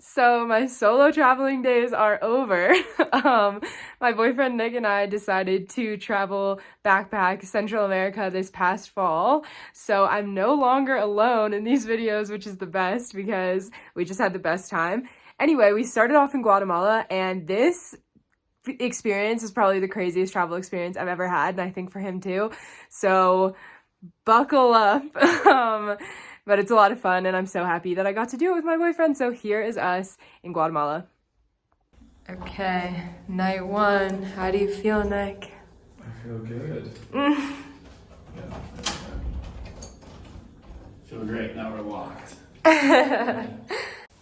So my solo traveling days are over. My boyfriend Nick and I decided to travel backpack Central America this past fall. So I'm no longer alone in these videos, which is the best because we just had the best time. Anyway, we started off in Guatemala, and this experience is probably the craziest travel experience I've ever had, and I think for him too. So buckle up. But it's a lot of fun, and I'm so happy that I got to do it with my boyfriend. So here is us in Guatemala. Okay, night one. How do you feel, Nick? I feel good. Yeah. Feel great. Now we're locked.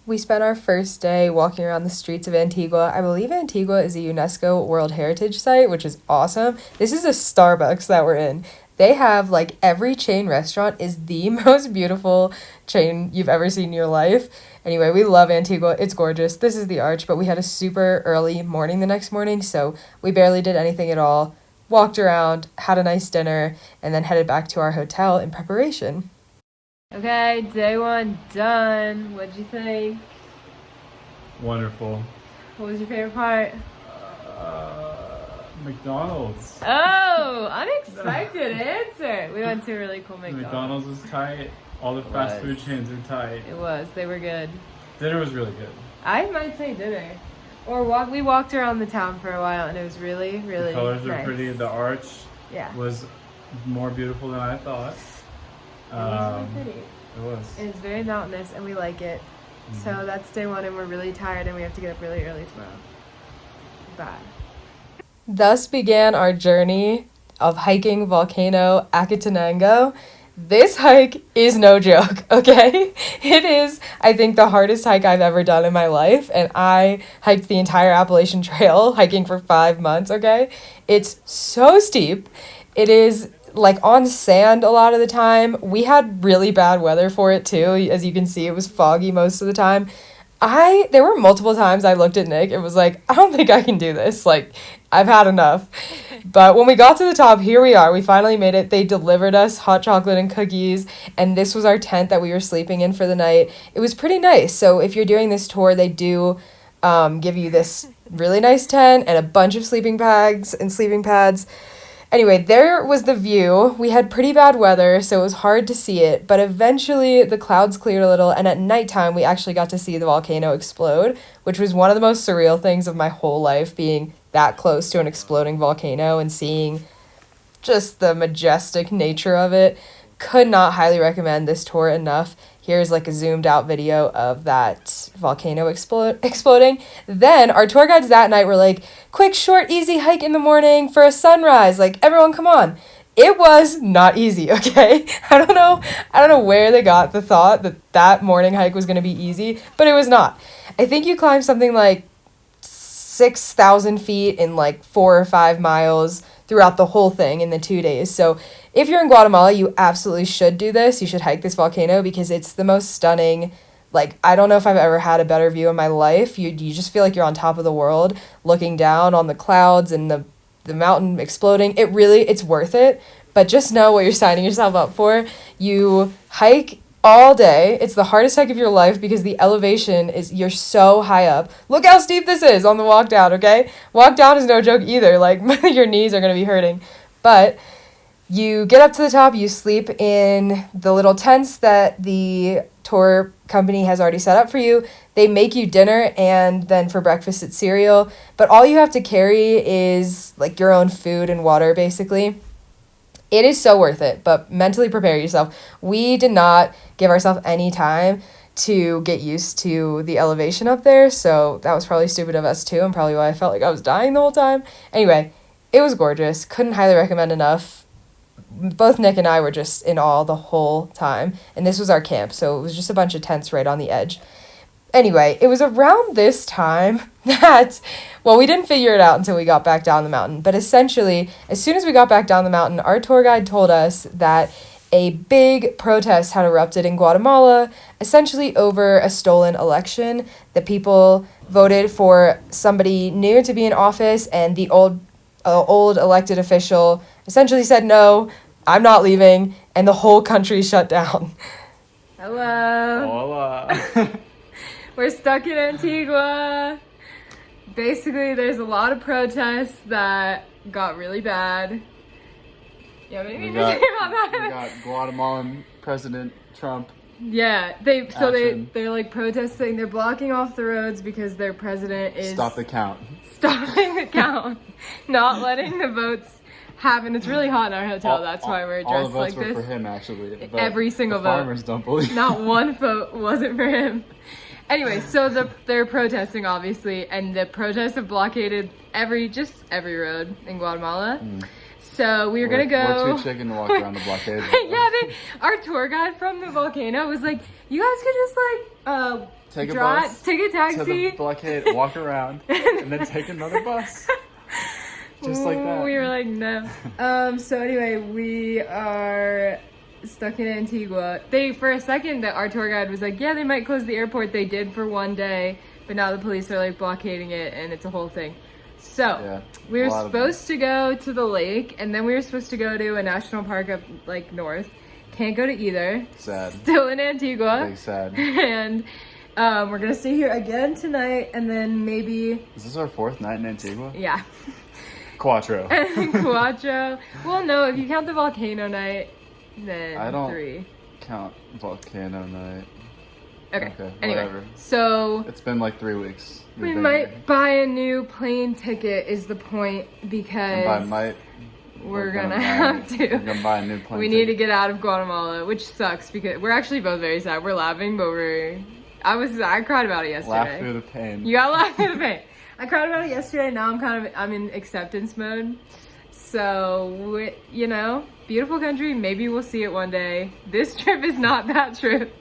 We spent our first day walking around the streets of Antigua. I believe Antigua is a UNESCO World Heritage Site, which is awesome. This is a Starbucks that we're in. They have, like, every chain restaurant is the most beautiful chain you've ever seen in your life. Anyway, we love Antigua. It's gorgeous. This is the arch, but we had a super early morning the next morning, so we barely did anything at all. Walked around, had a nice dinner, and then headed back to our hotel in preparation. Okay, day one done. What'd you think? Wonderful. What was your favorite part? McDonald's. Oh, unexpected answer. We went to a really cool McDonald's. McDonald's was tight. All the fast food chains are tight. It was. They were good. Dinner was really good. I might say dinner. Or we walked around the town for a while, and it was really, really The colors nice. are pretty. The arch was more beautiful than I thought. It was really pretty. It was. It's very mountainous, and we like it. Mm-hmm. So that's day one, and we're really tired, and we have to get up really early tomorrow. Bye. Thus began our journey of hiking Volcano Acatenango. This hike is no joke, okay? It is, I think, the hardest hike I've ever done in my life, and I hiked the entire Appalachian Trail, hiking for 5 months, okay? It's so steep. It is like on sand a lot of the time. We had really bad weather for it too. As you can see, it was foggy most of the time. There were multiple times I looked at Nick and was like, I don't think I can do this. Like, I've had enough. But when we got to the top, here we are. We finally made it. They delivered us hot chocolate and cookies, and this was our tent that we were sleeping in for the night. It was pretty nice. So if you're doing this tour, they do give you this really nice tent and a bunch of sleeping bags and sleeping pads. Anyway, there was the view. We had pretty bad weather, so it was hard to see it, but eventually the clouds cleared a little, and at nighttime we actually got to see the volcano explode, which was one of the most surreal things of my whole life, being that close to an exploding volcano and seeing just the majestic nature of it. Could not highly recommend this tour enough. Here's like a zoomed out video of that volcano exploding. Then our tour guides that night were like, quick, short, easy hike in the morning for a sunrise. Like, everyone come on. It was not easy, okay? I don't know where they got the thought that that morning hike was going to be easy, but it was not. I think you climbed something like 6,000 feet in like 4 or 5 miles throughout the whole thing in the 2 days. So if you're in Guatemala, you absolutely should do this. You should hike this volcano because it's the most stunning. Like, I don't know if I've ever had a better view in my life. You just feel like you're on top of the world looking down on the clouds and the mountain exploding. It's worth it. But just know what you're signing yourself up for. You hike all day. It's the hardest hike of your life because the elevation you're so high up. Look how steep this is on the walk down, okay? Walk down is no joke either. Like, your knees are going to be hurting. But you get up to the top, you sleep in the little tents that the tour company has already set up for you. They make you dinner, and then for breakfast it's cereal. But all you have to carry is like your own food and water, basically. It is so worth it, but mentally prepare yourself. We did not give ourselves any time to get used to the elevation up there, so that was probably stupid of us too, and probably why I felt like I was dying the whole time. Anyway, it was gorgeous. Couldn't highly recommend enough. Both Nick and I were just in awe the whole time, and this was our camp, so it was just a bunch of tents right on the edge. Anyway, it was around this time that, well, we didn't figure it out until we got back down the mountain. But essentially, as soon as we got back down the mountain, our tour guide told us that a big protest had erupted in Guatemala, essentially over a stolen election. The people voted for somebody new to be in office, and the old elected official essentially said, no, I'm not leaving, and the whole country shut down. Hello. Hola. We're stuck in Antigua. Basically, there's a lot of protests that got really bad. You have anything to say about that? We got Guatemalan President Trump. Yeah, they're like protesting. They're blocking off the roads because their president is Stop the count. Stopping the count, not letting the votes happen. It's really hot in our hotel. That's why we're dressed like this. All the votes were for him, actually. Every single vote. Farmers don't believe. Not one vote wasn't for him. Anyway, so they're protesting, obviously, and the protests have blockaded every road in Guatemala. So we're gonna go. We're too chicken to walk around the blockade. Yeah, our tour guide from the volcano was like, "You guys could just like take a bus, take a taxi to the blockade, walk around, and then take another bus." Just like that. We were like, no. So anyway, we are stuck in Antigua. For a second, our tour guide was like, yeah, they might close the airport. They did for one day, but now the police are like blockading it, and it's a whole thing. So we were supposed to go to the lake, and then we were supposed to go to a national park up like north. Can't go to either. Sad. Still in Antigua. Big sad. And we're gonna stay here again tonight, and then maybe. Is this our 4th night in Antigua? Yeah. Cuatro. Cuatro. Well, no, if you count the volcano night, then I don't 3. Count volcano night. Okay. Anyway, whatever. So it's been like 3 weeks. We might buy a new plane ticket is the point, because we're gonna have to. We're gonna buy a new plane We need to get out of Guatemala, which sucks because we're actually both very sad. We're laughing, but I cried about it yesterday. Laugh through the pain. You gotta laugh through the pain. I cried about it yesterday. Now I'm in acceptance mode. So, beautiful country. Maybe we'll see it one day. This trip is not that trip.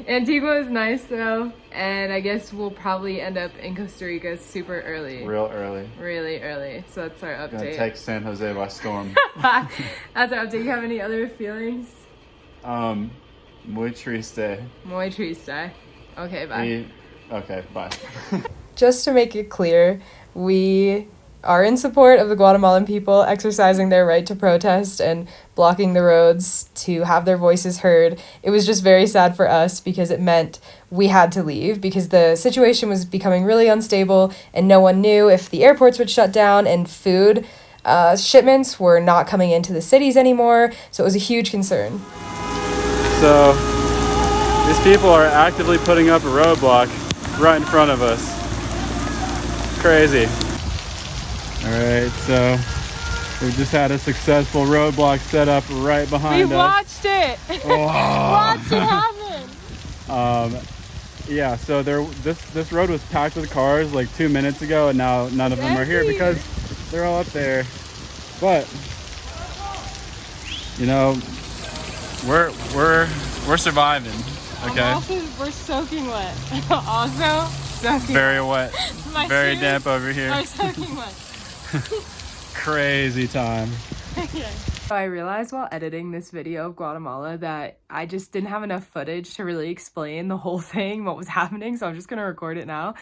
Antigua is nice though, and I guess we'll probably end up in Costa Rica super early. Real early. Really early. So that's our update. Gonna take San Jose by storm. That's our update. You have any other feelings? Muy triste. Muy triste. Okay, bye. Okay, bye. Just to make it clear, we are in support of the Guatemalan people exercising their right to protest and blocking the roads to have their voices heard. It was just very sad for us because it meant we had to leave because the situation was becoming really unstable and no one knew if the airports would shut down and food shipments were not coming into the cities anymore. So it was a huge concern. So these people are actively putting up a roadblock right in front of us. Crazy. Alright, so we just had a successful roadblock set up right behind us. We watched it! Oh. Watched it happen! Yeah, so this road was packed with cars like 2 minutes ago, and now none of them are here because they're all up there. But we're surviving. Okay. We're soaking wet. Also soaking very wet. Very shoes damp over here. are soaking wet. Crazy time. Okay. I realized while editing this video of Guatemala that I just didn't have enough footage to really explain the whole thing, what was happening, so I'm just gonna record it now.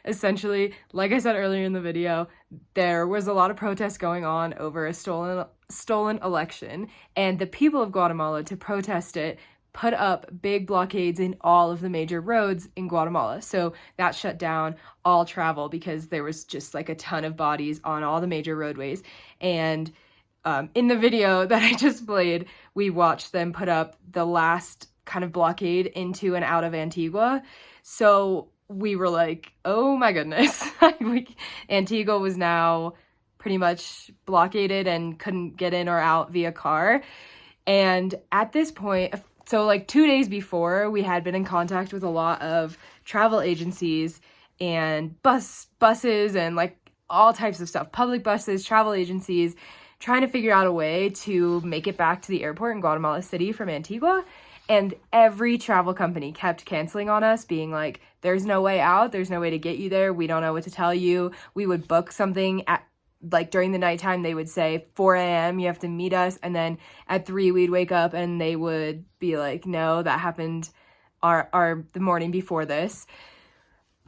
Essentially, like I said earlier in the video, there was a lot of protests going on over a stolen election, and the people of Guatemala, to protest it, put up big blockades in all of the major roads in Guatemala. So that shut down all travel because there was just like a ton of bodies on all the major roadways. And in the video that I just played, we watched them put up the last kind of blockade into and out of Antigua. So we were like, oh my goodness. Antigua was now pretty much blockaded and couldn't get in or out via car. And at this point, so like 2 days before, we had been in contact with a lot of travel agencies and buses and like all types of stuff, public buses, travel agencies, trying to figure out a way to make it back to the airport in Guatemala City from Antigua. And every travel company kept canceling on us, being like, there's no way out, there's no way to get you there, we don't know what to tell you. We would book something at like during the nighttime, they would say 4 a.m. you have to meet us, and then at 3 we'd wake up and they would be like, no, that happened the morning before this.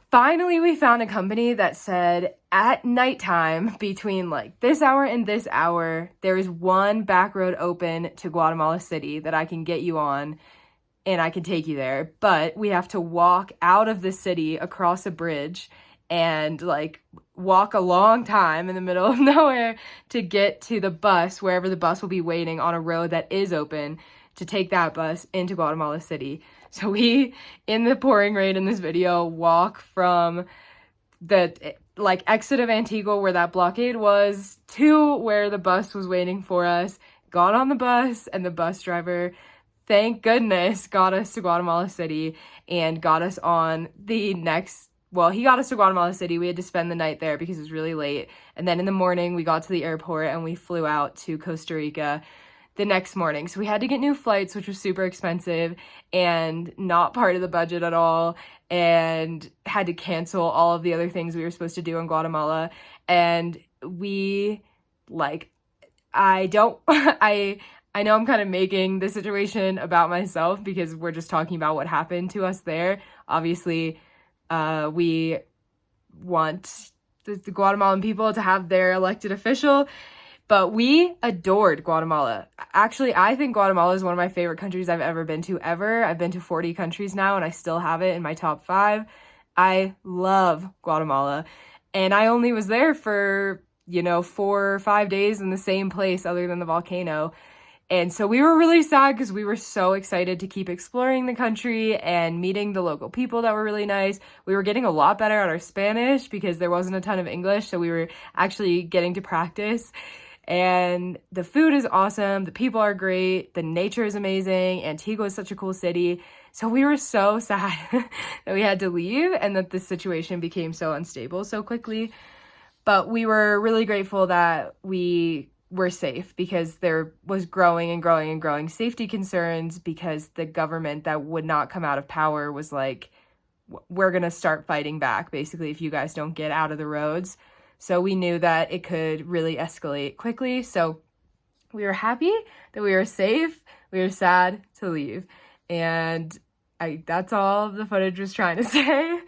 Finally, we found a company that said at nighttime between like this hour and this hour, there is one back road open to Guatemala City that I can get you on and I can take you there, but we have to walk out of the city across a bridge and like walk a long time in the middle of nowhere to get to the bus, wherever the bus will be waiting on a road that is open to take that bus into Guatemala City. So we, in the pouring rain in this video, walk from the like exit of Antigua where that blockade was to where the bus was waiting for us, got on the bus, and the bus driver, thank goodness, got us to Guatemala City and got us on the next, well, he got us to Guatemala City. We had to spend the night there because it was really late. And then in the morning, we got to the airport and we flew out to Costa Rica the next morning. So we had to get new flights, which was super expensive and not part of the budget at all, and had to cancel all of the other things we were supposed to do in Guatemala. And we, like, I know I'm kind of making the situation about myself because we're just talking about what happened to us there. Obviously, we want the Guatemalan people to have their elected official, but we adored Guatemala. Actually, I think Guatemala is one of my favorite countries I've ever been to ever. I've been to 40 countries now, and I still have it in my top 5. I love Guatemala, and I only was there for, 4 or 5 days in the same place other than the volcano. And so we were really sad because we were so excited to keep exploring the country and meeting the local people that were really nice. We were getting a lot better at our Spanish because there wasn't a ton of English, so we were actually getting to practice. And the food is awesome, the people are great, the nature is amazing, Antigua is such a cool city. So we were so sad that we had to leave and that the situation became so unstable so quickly. But we were really grateful that we were safe because there was growing and growing and growing safety concerns because the government that would not come out of power was like, we're going to start fighting back, basically, if you guys don't get out of the roads. So we knew that it could really escalate quickly. So we were happy that we were safe. We were sad to leave. And that's all the footage was trying to say.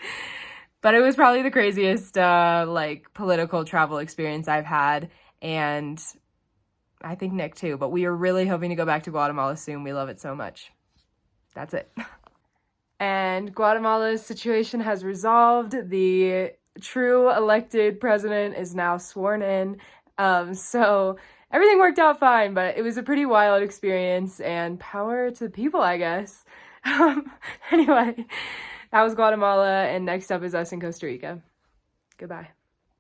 But it was probably the craziest political travel experience I've had. And I think Nick too. But we are really hoping to go back to Guatemala soon. We love it so much. That's it. And Guatemala's situation has resolved. The true elected president is now sworn in. So everything worked out fine, but it was a pretty wild experience, and power to the people, I guess. Anyway, that was Guatemala, and next up is us in Costa Rica. Goodbye.